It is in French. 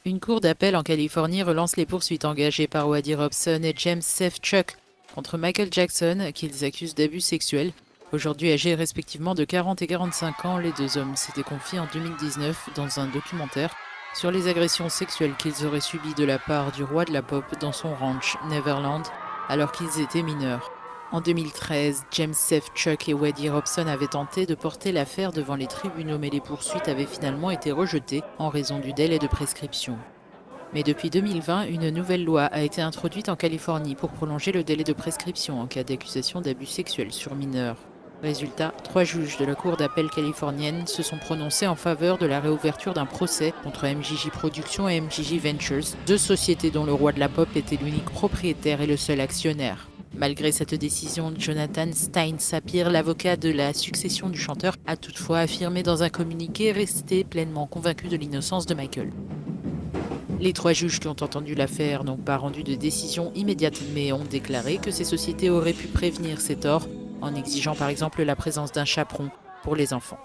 Une cour d'appel en Californie relance les poursuites engagées par Waddy Robson et James Safechuck contre Michael Jackson, qu'ils accusent d'abus sexuels. Aujourd'hui âgés respectivement de 40 et 45 ans, les deux hommes s'étaient confiés en 2019 dans un documentaire sur les agressions sexuelles qu'ils auraient subies de la part du roi de la pop dans son ranch Neverland alors qu'ils étaient mineurs. En 2013, James Safechuck et Waddy Robson avaient tenté de porter l'affaire devant les tribunaux, mais les poursuites avaient finalement été rejetées en raison du délai de prescription. Mais depuis 2020, une nouvelle loi a été introduite en Californie pour prolonger le délai de prescription en cas d'accusation d'abus sexuels sur mineurs. Résultat, 3 juges de la Cour d'appel californienne se sont prononcés en faveur de la réouverture d'un procès contre MJJ Productions et MJJ Ventures, deux sociétés dont le roi de la pop était l'unique propriétaire et le seul actionnaire. Malgré cette décision, Jonathan Stein Sapir, l'avocat de la succession du chanteur, a toutefois affirmé dans un communiqué rester pleinement convaincu de l'innocence de Michael. Les 3 juges qui ont entendu l'affaire n'ont pas rendu de décision immédiate, mais ont déclaré que ces sociétés auraient pu prévenir ces torts en exigeant par exemple la présence d'un chaperon pour les enfants.